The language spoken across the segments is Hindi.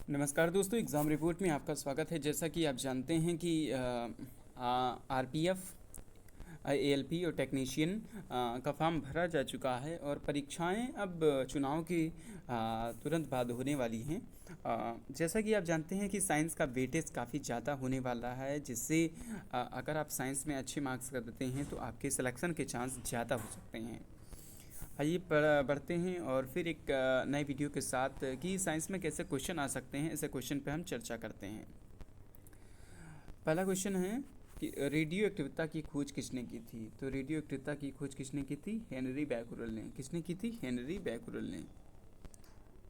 नमस्कार दोस्तों, एग्ज़ाम रिपोर्ट में आपका स्वागत है। जैसा कि आप जानते हैं कि आरपीएफ, एएलपी और टेक्नीशियन का फॉर्म भरा जा चुका है और परीक्षाएं अब चुनाव के तुरंत बाद होने वाली हैं। जैसा कि आप जानते हैं कि साइंस का वेटेज काफ़ी ज़्यादा होने वाला है, जिससे अगर आप साइंस में अच्छे मार्क्स करते हैं तो आपके सिलेक्शन के चांस ज़्यादा हो सकते हैं। आइए बढ़ते हैं और फिर एक नए वीडियो के साथ कि साइंस में कैसे क्वेश्चन आ सकते हैं, ऐसे क्वेश्चन पे हम चर्चा करते हैं। पहला क्वेश्चन है कि रेडियो एक्टिविटी की खोज किसने की थी। तो रेडियो एक्टिविटी की खोज किसने की थी? हेनरी बैकुरल ने। किसने की थी? हेनरी बैकुरल ने।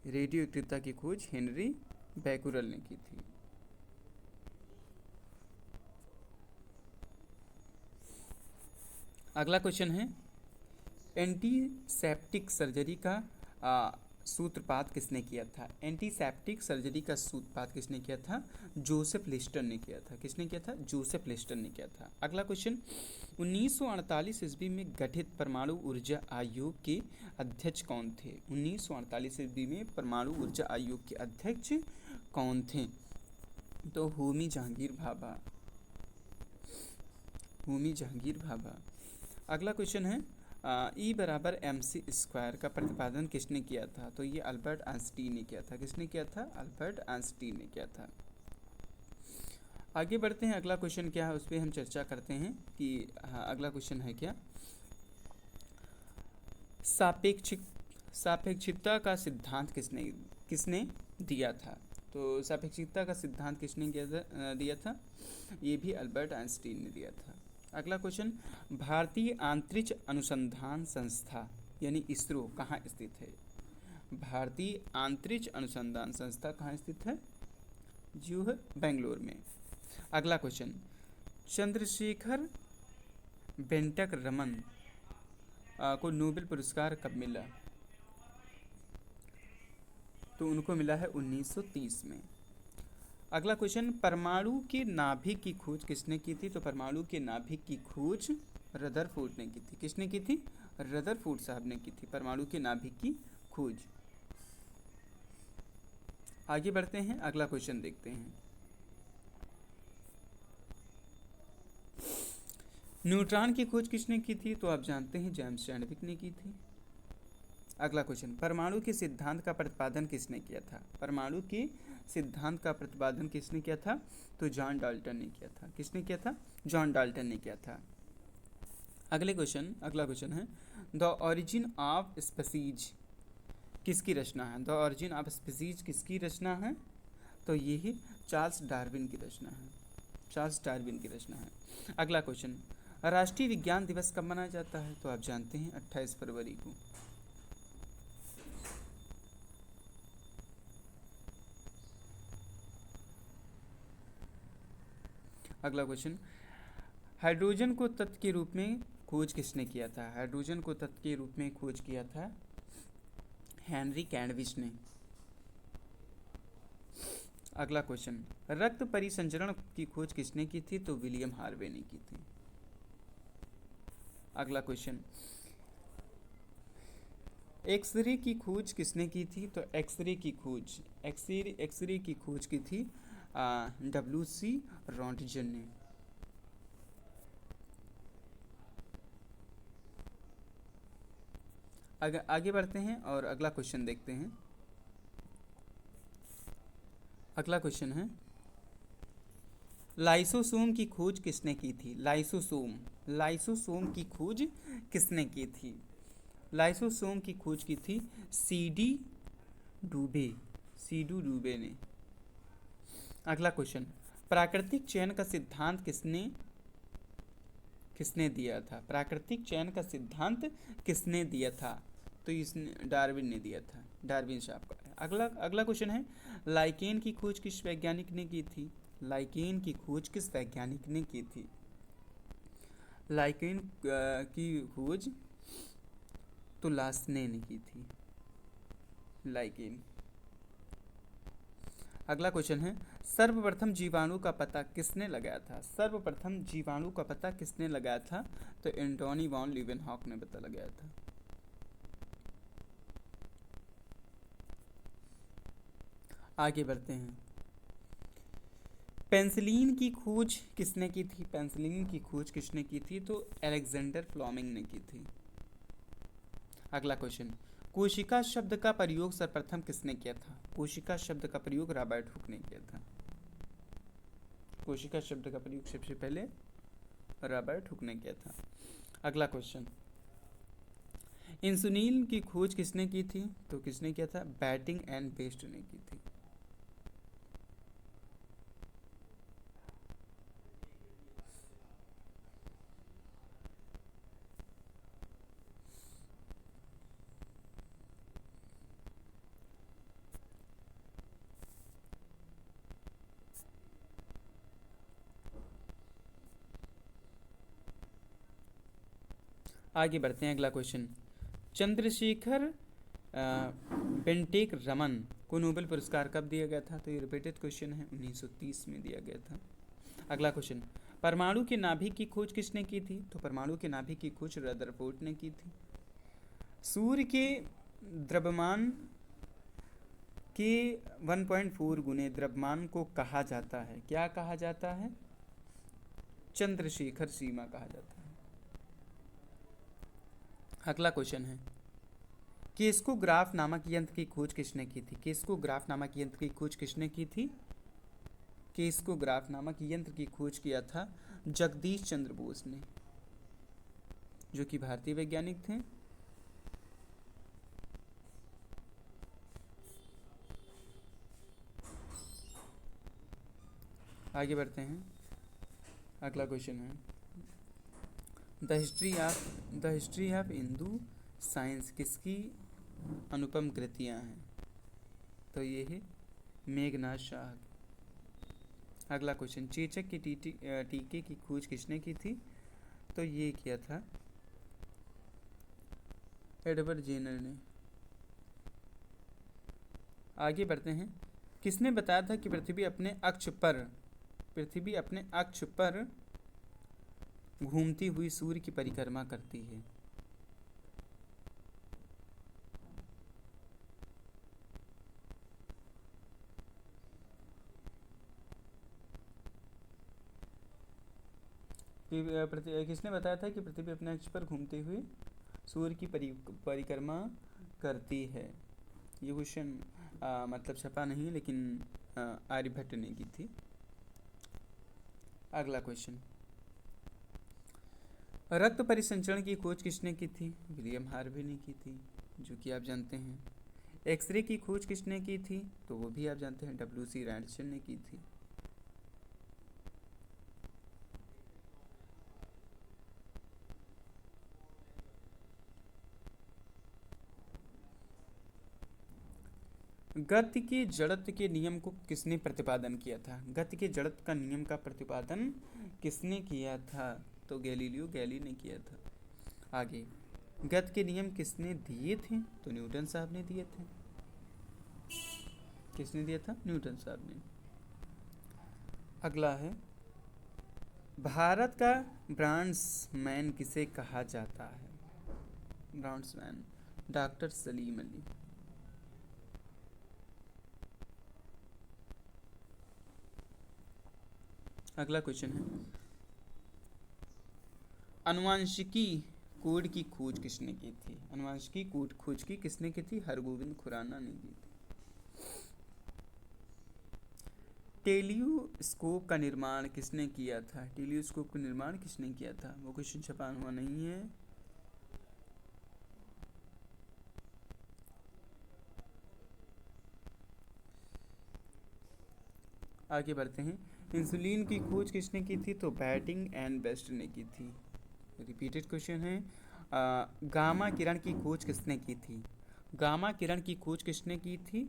रेडियो एक्टिविटी की खोज हेनरी बैकुरल ने की थी। अगला क्वेश्चन है एंटीसेप्टिक सर्जरी का सूत्रपात किसने किया था? एंटीसेप्टिक सर्जरी का सूत्रपात किसने किया था? जोसेफ लिस्टर ने किया था। किसने किया था? जोसेफ लिस्टर ने किया था। अगला क्वेश्चन 1948 ईस्वी में गठित परमाणु ऊर्जा आयोग के अध्यक्ष कौन थे? 1948 ईस्वी में परमाणु ऊर्जा आयोग के अध्यक्ष कौन थे? तो होमी जहांगीर भाभा। होमी जहांगीर भाभा। अगला क्वेश्चन है ई बराबर एम सी स्क्वायर का प्रतिपादन किसने किया था? तो ये अल्बर्ट आइंस्टीन ने किया था। किसने किया था? अल्बर्ट आइंस्टीन ने किया था। आगे बढ़ते हैं, अगला क्वेश्चन क्या है उस पर हम चर्चा करते हैं कि हाँ, अगला क्वेश्चन है क्या? सापेक्षिक सापेक्षिकता का सिद्धांत किसने किसने दिया था? तो सापेक्षिकता का सिद्धांत किसने दिया था? ये भी अल्बर्ट आइंस्टीन ने दिया था। अगला क्वेश्चन भारतीय अंतरिक्ष अनुसंधान संस्था यानी इसरो कहाँ स्थित है? भारतीय अंतरिक्ष अनुसंधान संस्था कहाँ स्थित है? जो है बेंगलोर में। अगला क्वेश्चन चंद्रशेखर वेंकट रमन को नोबेल पुरस्कार कब मिला? तो उनको मिला है 1930 में। अगला क्वेश्चन परमाणु के नाभिक की खोज किसने की थी? तो परमाणु के नाभिक की खोज रदरफोर्ड ने की थी। किसने की थी? रदरफोर्ड साहब ने की थी परमाणु के नाभिक की खोज। आगे बढ़ते हैं, अगला क्वेश्चन देखते हैं। न्यूट्रॉन की खोज किसने की थी? तो आप जानते हैं जेम्स चैडविक ने की थी। अगला क्वेश्चन परमाणु के सिद्धांत का प्रतिपादन किसने किया था? परमाणु के सिद्धांत का प्रतिपादन किसने किया था? तो जॉन डाल्टन ने किया था। किसने किया था? जॉन डाल्टन ने किया था। अगला क्वेश्चन है द ओरिजिन ऑफ स्पीसीज किसकी रचना है? द ओरिजिन ऑफ स्पीसीज किसकी रचना है? तो ये ही चार्ल्स डार्विन की रचना है। चार्ल्स डार्विन की रचना है। अगला क्वेश्चन राष्ट्रीय विज्ञान दिवस कब मनाया जाता है? तो आप जानते हैं 28 फरवरी को। अगला क्वेश्चन हाइड्रोजन को तत्व के रूप में खोज किसने किया था? हाइड्रोजन को तत्व के रूप में खोज किया था हेनरी कैंडविच ने। अगला क्वेश्चन रक्त परिसंचरण की खोज किसने की थी? तो विलियम हार्वे ने की थी। अगला क्वेश्चन एक्सरे की खोज किसने की थी? तो एक्सरे की खोज की थी डब्ल्यू सी रॉन्टजन ने। आगे बढ़ते हैं और अगला क्वेश्चन देखते हैं। अगला क्वेश्चन है लाइसोसोम की खोज किसने की थी? लाइसोसोम की खोज किसने की थी? लाइसोसोम की खोज की थी डूबे सीडू डूबे ने। अगला क्वेश्चन प्राकृतिक चयन का सिद्धांत किसने किसने दिया था? प्राकृतिक चयन का सिद्धांत किसने दिया था? तो इसने डार्विन ने दिया था। डार्विन साहब का। अगला क्वेश्चन है लाइकेन की खोज किस वैज्ञानिक ने की थी? लाइकेन की खोज किस वैज्ञानिक ने की थी? लाइकेन की खोज तो लासने ने की थी। लाइकेन। अगला क्वेश्चन है सर्वप्रथम जीवाणु का पता किसने लगाया था? सर्वप्रथम जीवाणु का पता किसने लगाया था? तो एंटोनी वॉन लीवेनहॉक ने पता लगाया था। आगे बढ़ते हैं। पेंसिलिन की खोज किसने की थी? पेंसिलिन की खोज किसने की थी? तो अलेक्जेंडर फ्लेमिंग ने की थी। अगला क्वेश्चन, कोशिका शब्द का प्रयोग सर्वप्रथम किसने किया था? कोशिका शब्द का प्रयोग रॉबर्ट हुक ने किया था। कोशिका शब्द का प्रयोग सबसे पहले रॉबर्ट हुक ने किया था। अगला क्वेश्चन, इंसुलिन की खोज किसने की थी? तो किसने किया था? बैटिंग एंड बेस्ट ने की थी। आगे बढ़ते हैं। अगला क्वेश्चन, चंद्रशेखर बेंटेक रमन को नोबेल पुरस्कार कब दिया गया था? तो ये रिपीटेड क्वेश्चन है, 1930 में दिया गया था। अगला क्वेश्चन, परमाणु के नाभिक की खोज किसने की थी? तो परमाणु के नाभिक की खोज रदरफोर्ड ने की थी। सूर्य के द्रव्यमान के 1.4 गुने द्रव्यमान को कहा जाता है, क्या कहा जाता है? चंद्रशेखर सीमा कहा जाता है। अगला क्वेश्चन है, केस्कोग्राफ नामक यंत्र की खोज किसने की थी? केस्कोग्राफ नामक यंत्र की खोज किसने की थी? केस्कोग्राफ नामक यंत्र की खोज किया था जगदीश चंद्र बोस ने, जो कि भारतीय वैज्ञानिक थे। आगे बढ़ते हैं। अगला क्वेश्चन है, the history of Hindu science किसकी अनुपम कृतियां हैं? तो ये है मेघनाथ शाह। अगला क्वेश्चन, चेचक के टीके की खोज किसने की थी? तो ये किया था एडवर्ड जेनर ने। आगे बढ़ते हैं, किसने बताया था कि पृथ्वी अपने अक्ष पर घूमती हुई सूर्य की परिक्रमा करती है? किसने बताया था कि पृथ्वी अपने अक्ष पर घूमते हुए सूर्य की परिक्रमा करती है? ये क्वेश्चन मतलब छपा नहीं, लेकिन आर्यभट्ट ने की थी। अगला क्वेश्चन, रक्त परिसंचरण की खोज किसने की थी? विलियम हार्वे ने की थी, जो कि आप जानते हैं। एक्सरे की खोज किसने की थी? तो वो भी आप जानते हैं, WC रैंडसन ने की थी। गति के जड़त्व के नियम को किसने प्रतिपादन किया था? गति के जड़त्व का नियम का प्रतिपादन किसने किया था? तो गैलीलियो गैली ने किया था। आगे, गति के नियम किसने दिए थे? तो न्यूटन साहब ने दिए थे। किसने दिया था? न्यूटन साहब ने। अगला है, भारत का ब्रांड्समैन किसे कहा जाता है? ब्रांड्समैन डॉक्टर सलीम अली। अगला क्वेश्चन है, अनुवांशिकी कोड की खोज किसने की थी? अनुवांशिकी कोड खोज की किसने की थी? हरगोविंद खुराना ने की थी। टेलीस्कोप का निर्माण किसने किया था? टेलीस्कोप का निर्माण किसने किया था? वो क्वेश्चन छपा हुआ नहीं है। आगे बढ़ते हैं, इंसुलिन की खोज किसने की थी? तो बैटिंग एंड बेस्ट ने की थी। रिपीटेड क्वेश्चन है। गामा किरण की खोज किसने की थी? गामा किरण की खोज किसने की थी?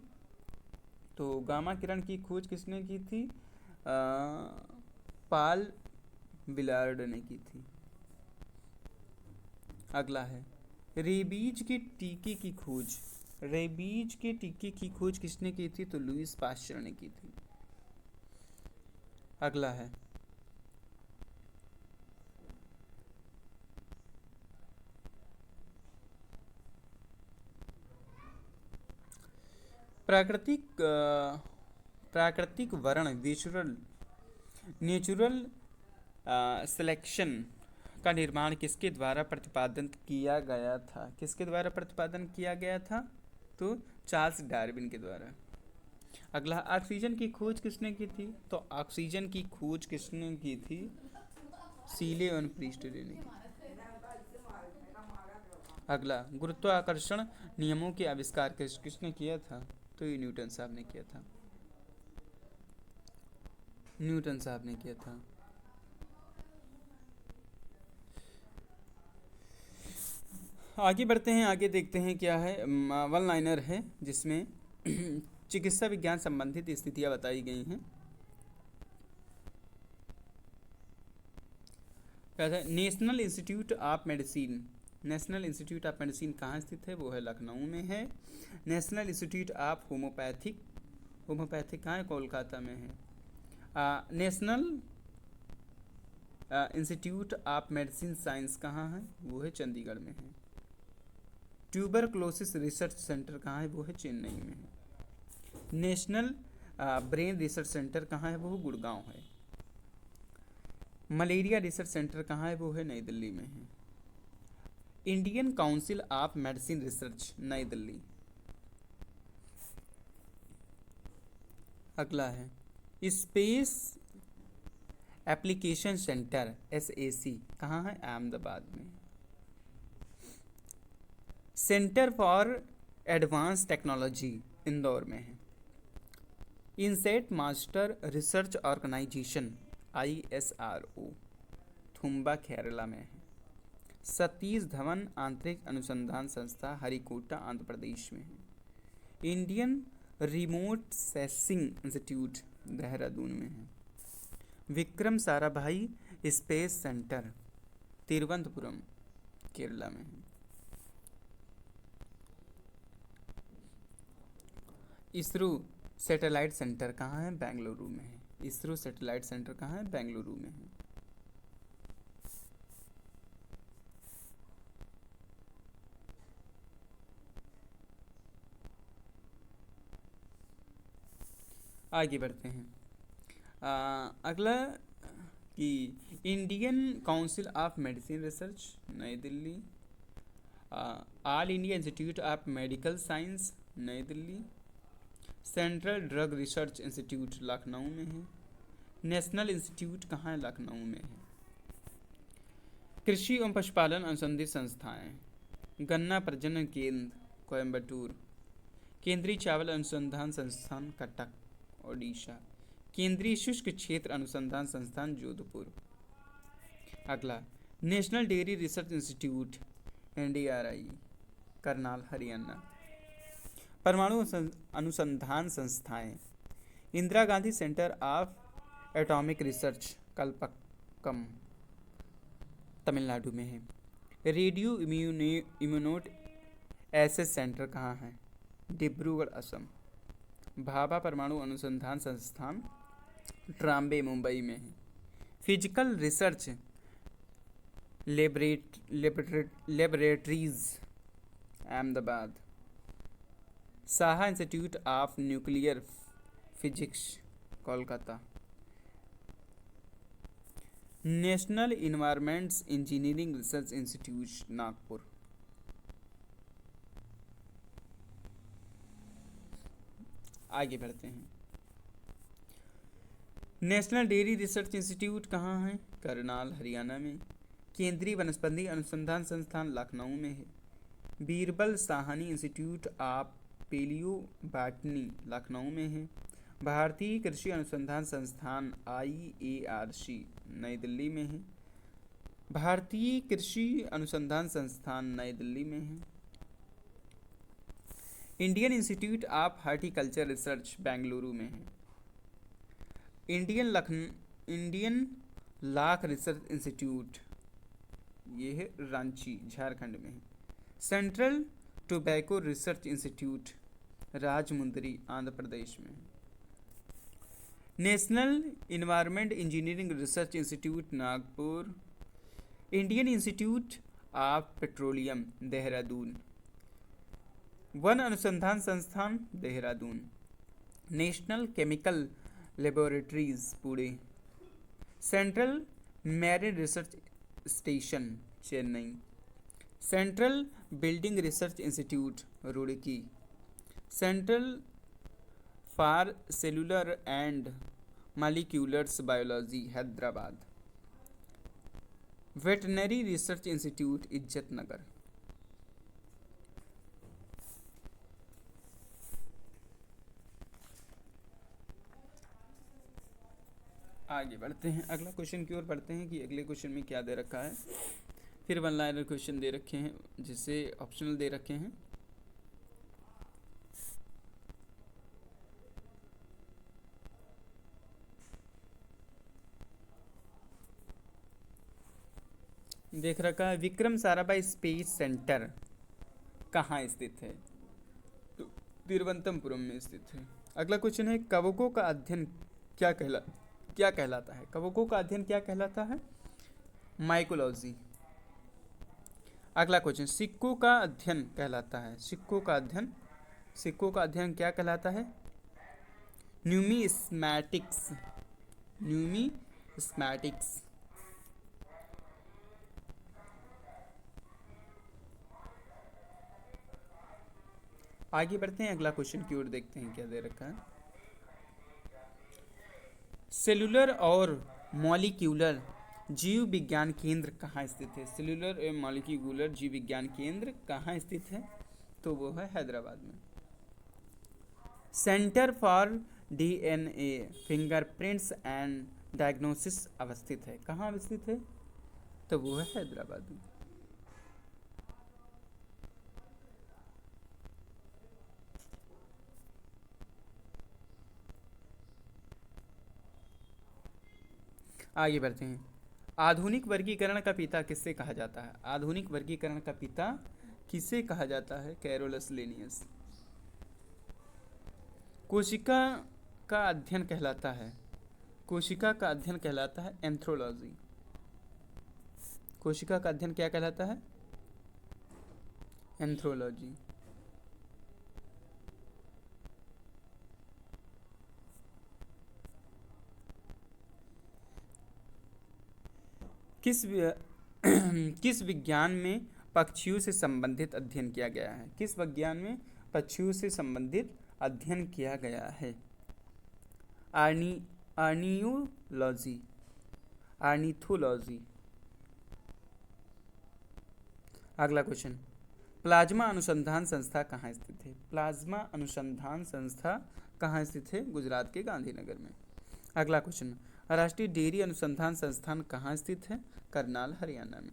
तो गामा किरण की खोज किसने की थी? पाल बिलार्ड ने की थी। अगला है, रेबीज के टीके की खोज रेबीज के टीके की खोज किसने की थी? तो लुईस पास्चर ने की थी। अगला है, प्राकृतिक प्राकृतिक वर्ण नेचुरल सिलेक्शन का निर्माण किसके द्वारा प्रतिपादन किया गया था? किसके द्वारा प्रतिपादन किया गया था? तो चार्ल्स डार्विन के द्वारा। अगला, ऑक्सीजन की खोज किसने की थी? तो ऑक्सीजन की खोज किसने की थी? सीले और प्रीस्टले ने की। अगला, गुरुत्वाकर्षण नियमों के आविष्कार किसने किया था? तो ये न्यूटन साहब ने किया था। न्यूटन साहब ने किया था। आगे बढ़ते हैं, आगे देखते हैं क्या है। वन लाइनर है जिसमें चिकित्सा विज्ञान संबंधित स्थितियां बताई गई हैं। कहते हैं national institute of medicine. National institute of medicine कहाँ स्थित है? वो है लखनऊ में है। नेशनल इंस्टीट्यूट ऑफ होम्योपैथिक कहाँ है? कोलकाता में है। National institute of medicine science कहाँ है? वो है चंडीगढ़ में है। ट्यूबरक्लोसिस रिसर्च सेंटर कहाँ है? वो है चेन्नई में है। नेशनल ब्रेन रिसर्च सेंटर कहाँ है? वो गुड़गांव है। मलेरिया रिसर्च सेंटर कहाँ है? वो है नई दिल्ली में है। Indian council of medicine research New Delhi. अगला है स्पेस एप्लीकेशन सेंटर SAC कहाँ है? अहमदाबाद में। Centre for advance technology Indore में है। INSAT master research organisation ISRO Thumba Kerala में है। सतीश धवन आंतरिक अनुसंधान संस्था हरिकोटा आंध्र प्रदेश में है। Indian remote sensing institute Dehradun में है। विक्रम साराभाई स्पेस सेंटर तिरुवनंतपुरम केरला में है। इसरो सैटेलाइट सेंटर कहाँ है? बेंगलुरु में है। इसरो सैटेलाइट सेंटर कहाँ है? बेंगलुरु में है। आगे बढ़ते हैं। अगला कि Indian council of medicine research New Delhi. All India institute of medical science New Delhi. Central drug research institute Lucknow में है। नेशनल इंस्टीट्यूट कहाँ है? लखनऊ में है। कृषि एवं पशुपालन अनुसंधान संस्थाएं गन्ना प्रजनन केंद्र कोयम्बटूर। केंद्रीय चावल अनुसंधान संस्थान कटक ओडिशा। केंद्रीय शुष्क क्षेत्र अनुसंधान संस्थान जोधपुर। अगला, national dairy research institute NDRI Karnal Haryana. परमाणु अनुसंधान संस्थाएं Indira Gandhi centre of atomic research Kalpakkam Tamil Nadu में है। रेडियो इम्यूनोट एसेस सेंटर कहाँ है? डिब्रूगढ़ असम। भाभा परमाणु अनुसंधान संस्थान ट्राम्बे मुंबई में है। Physical research laboratories Ahmedabad. Saha institute of nuclear physics Kolkata. National environments engineering research institute Nagpur. आगे बढ़ते हैं। नेशनल डेयरी रिसर्च इंस्टीट्यूट कहाँ है? करनाल हरियाणा में। केंद्रीय वनस्पति अनुसंधान संस्थान लखनऊ में है। Birbal Sahni institute of paleo botany Lucknow में है। भारतीय कृषि अनुसंधान संस्थान IARC नई दिल्ली में है। भारतीय कृषि अनुसंधान संस्थान नई दिल्ली में है। Indian institute of horticulture research Bengaluru में है। इंडियन लाख रिसर्च इंस्टीट्यूट ये है रांची झारखंड में है। Central tobacco research institute Rajahmundry Andhra Pradesh में है। National environment engineering research institute Nagpur. Indian institute of petroleum Dehradun. वन अनुसंधान संस्थान Dehradun. National chemical laboratories Pune, central marine research station Chennai, central building research institute Roorkee, central for cellular and moleculars biology Hyderabad, veterinary research institute Izzatnagar. आगे बढ़ते हैं, अगला क्वेश्चन की ओर बढ़ते हैं कि अगले क्वेश्चन में क्या दे रखा है। फिर वन लाइनर क्वेश्चन दे रखे हैं जिसे ऑप्शनल दे रखे हैं। देख रखा है विक्रम साराभाई स्पेस सेंटर कहाँ स्थित है, तो तिरुवनंतपुरम में स्थित है। अगला क्वेश्चन है कवकों का अध्ययन क्या कहलाता है, कवकों का अध्ययन क्या कहलाता है, माइकोलॉजी। अगला क्वेश्चन सिक्कों का अध्ययन कहलाता है, सिक्कों का अध्ययन क्या कहलाता है, न्यूमिस्मैटिक्स। आगे बढ़ते हैं, अगला क्वेश्चन की ओर देखते हैं क्या दे रखा है। सेलुलर और मॉलिक्यूलर जीव विज्ञान केंद्र कहाँ स्थित है, सेलुलर एवं मॉलिक्यूलर जीव विज्ञान केंद्र कहाँ स्थित है, तो वो है हैदराबाद में। Centre for DNA fingerprints and diagnosis अवस्थित है, कहाँ अवस्थित है, तो वो है हैदराबाद में। आगे बढ़ते हैं, आधुनिक वर्गीकरण का पिता किससे कहा जाता है, आधुनिक वर्गीकरण का पिता किसे कहा जाता है, कैरोलस लिनियस। कोशिका का अध्ययन कहलाता है, कोशिका का अध्ययन कहलाता है एंथ्रोलॉजी। कोशिका का अध्ययन क्या कहलाता है, एंथ्रोलॉजी। किस विज्ञान में पक्षियों से संबंधित अध्ययन किया गया है, किस विज्ञान में पक्षियों से संबंधित अध्ययन किया गया है, आर्नियोलॉजी, आर्निथोलॉजी। अगला क्वेश्चन प्लाज्मा अनुसंधान संस्था कहाँ स्थित है, प्लाज्मा अनुसंधान संस्था कहाँ स्थित है, गुजरात के गांधीनगर में। अगला क्वेश्चन राष्ट्रीय डेयरी अनुसंधान संस्थान कहाँ स्थित है, करनाल हरियाणा में।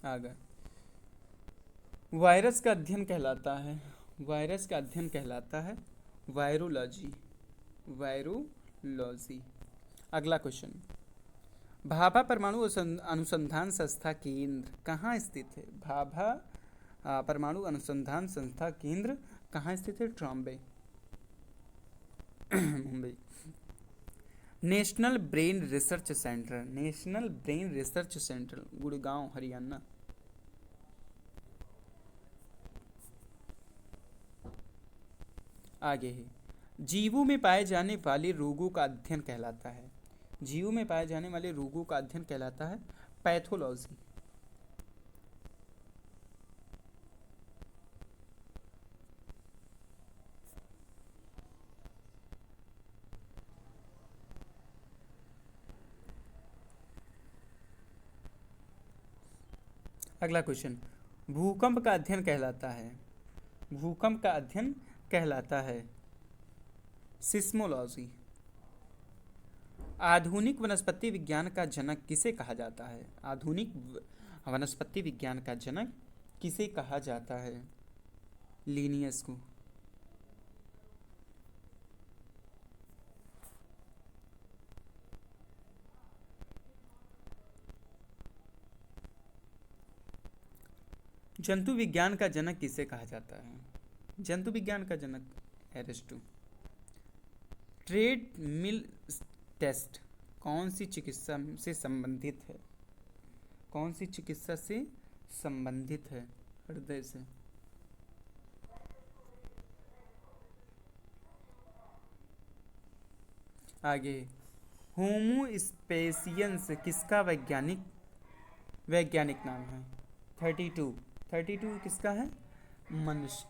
आगे वायरस का अध्ययन कहलाता है, वायरस का अध्ययन कहलाता है वायरोलॉजी, वायरोलॉजी। अगला क्वेश्चन भाभा परमाणु अनुसंधान संस्था केंद्र कहाँ स्थित है, भाभा परमाणु अनुसंधान संस्था केंद्र कहाँ स्थित है, Trombay Mumbai. National brain research centre, national brain research centre Gurgaon Haryana. आगे है जीवों में पाए जाने वाले रोगों का अध्ययन कहलाता है, जीवों में पाए जाने वाले रोगों का अध्ययन कहलाता है पैथोलॉजी। अगला क्वेश्चन भूकंप का अध्ययन कहलाता है, भूकंप का अध्ययन कहलाता है सिस्मोलॉजी। आधुनिक वनस्पति विज्ञान का जनक किसे कहा जाता है, आधुनिक वनस्पति विज्ञान का जनक किसे कहा जाता है, लीनियस को। जंतु विज्ञान का जनक किसे कहा जाता है, जंतु विज्ञान का जनक एरिस्टो। ट्रेड मिल टेस्ट कौन सी चिकित्सा से संबंधित है, कौन सी चिकित्सा से संबंधित है? हृदय से। आगे, होमो स्पेसियंस किसका वैज्ञानिक वैज्ञानिक नाम है? 32 32 किसका है? मनुष्य।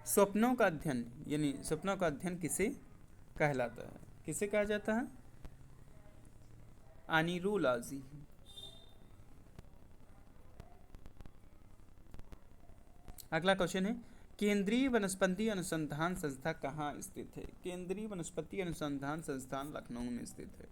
स्वप्नों का अध्ययन यानी स्वप्नों का अध्ययन किसे कहलाता है? किसे कहा जाता है? आनिरोलॉजी। अगला क्वेश्चन है, केंद्रीय वनस्पति अनुसंधान संस्था कहाँ स्थित है? केंद्रीय वनस्पति अनुसंधान संस्थान लखनऊ में स्थित है।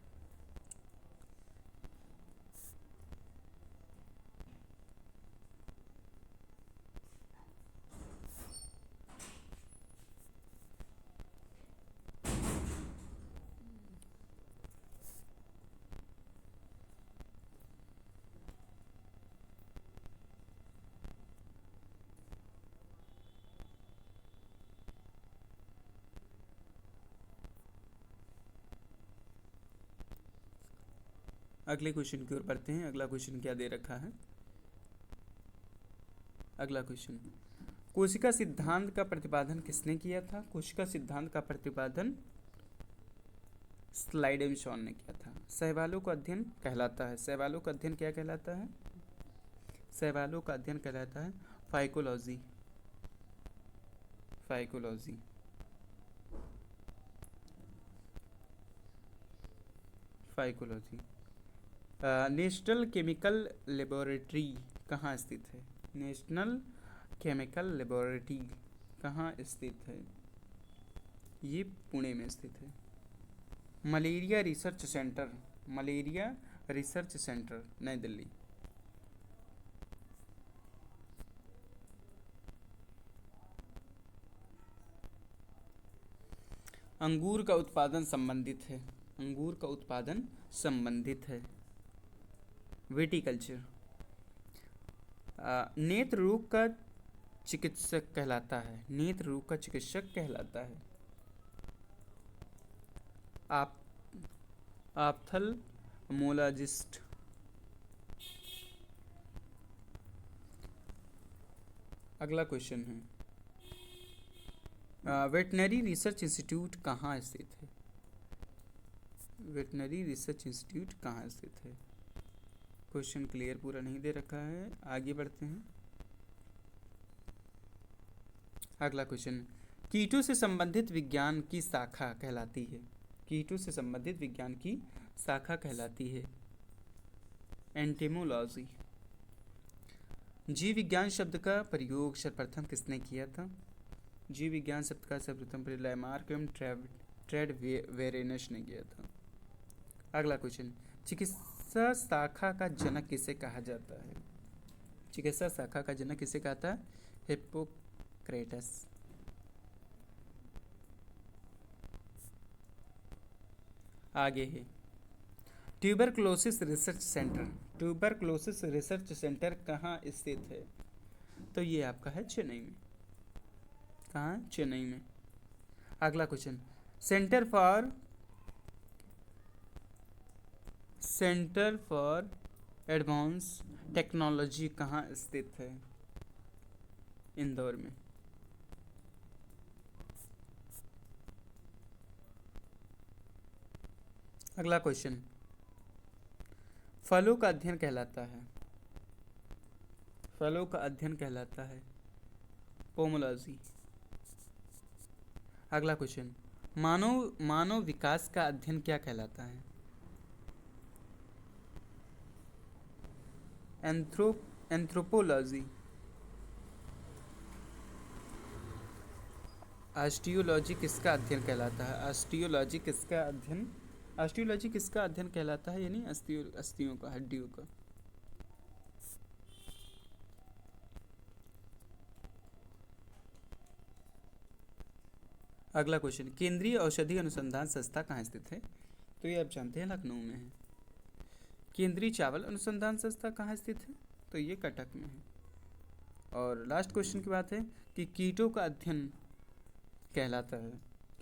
अगले क्वेश्चन की ओर बढ़ते हैं। अगला क्वेश्चन क्या दे रखा है? अगला क्वेश्चन, कोशिका सिद्धांत का प्रतिपादन किसने किया था? कोशिका सिद्धांत का प्रतिपादन स्लाइडेमशॉन ने किया था। सहवालों का अध्ययन कहलाता है, सहवालों का अध्ययन क्या कहलाता है? सहवालों का अध्ययन कहलाता है phycology. Phycology. Phycology. National chemical laboratory कहाँ स्थित है? नेशनल केमिकल लेबोरेटरी कहाँ स्थित है? ये पुणे में स्थित है। Malaria research centre, malaria research centre नई दिल्ली। अंगूर का उत्पादन संबंधित है, अंगूर का उत्पादन संबंधित है विटिकल्चर। नेत्र रोग का चिकित्सक कहलाता है, नेत्र रोग का चिकित्सक कहलाता है आप ऑप्थल्मोलॉजिस्ट। अगला क्वेश्चन है, वेटनरी रिसर्च इंस्टीट्यूट कहाँ स्थित है? वेटनरी रिसर्च इंस्टीट्यूट कहाँ स्थित है? क्वेश्चन क्लियर पूरा नहीं दे रखा है, आगे बढ़ते हैं। अगला क्वेश्चन, कीटों से संबंधित विज्ञान की शाखा कहलाती है? कीटों से संबंधित विज्ञान की शाखा कहलाती है एंटेमोलॉजी। जीव विज्ञान शब्द का प्रयोग सर्वप्रथम किसने किया था? जीव विज्ञान शब्द का सर्वप्रथम प्रयोग लैमार्क एवं ट्रेडवेरेनस ने किया था। अगला क्वेश्चन, चिकित्सा शाखा का जनक किसे कहा जाता है? चिकित्सा शाखा का जनक किसे कहता है? हिप्पोक्रेटस। आगे है, tuberculosis research centre, tuberculosis research centre कहाँ स्थित है? तो ये आपका है चेन्नई में। कहाँ? चेन्नई में। अगला question, centre for advance technology कहाँ स्थित है? इंदौर में। अगला क्वेश्चन, फलों का अध्ययन कहलाता है, फलों का अध्ययन कहलाता है पोमोलॉजी। अगला क्वेश्चन, मानव विकास का अध्ययन क्या कहलाता है? एंथ्रोपोलॉजी। ऑस्टियोलॉजी किसका अध्ययन कहलाता है? ऑस्टियोलॉजी किसका अध्ययन कहलाता है? यानी अस्थियों का, हड्डियों का। अगला क्वेश्चन, केंद्रीय औषधि अनुसंधान संस्था कहाँ स्थित है? तो ये आप जानते हैं लखनऊ में है। केंद्रीय चावल अनुसंधान संस्था कहाँ स्थित है? तो ये कटक में है। और लास्ट क्वेश्चन की बात है कि कीटों का अध्ययन कहलाता है,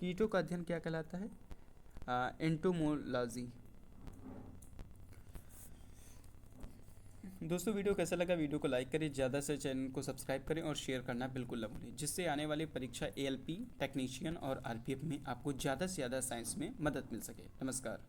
कीटों का अध्ययन क्या कहलाता है? एंटोमोलॉजी। दोस्तों वीडियो कैसा लगा, वीडियो को लाइक करें, ज़्यादा से चैनल को सब्सक्राइब करें और शेयर करना बिल्कुल ना भूलें, जिससे आने वाली परीक्षा एएलपी टेक्नीशियन और आरपीएफ में आपको ज़्यादा से ज़्यादा साइंस में मदद मिल सके। नमस्कार।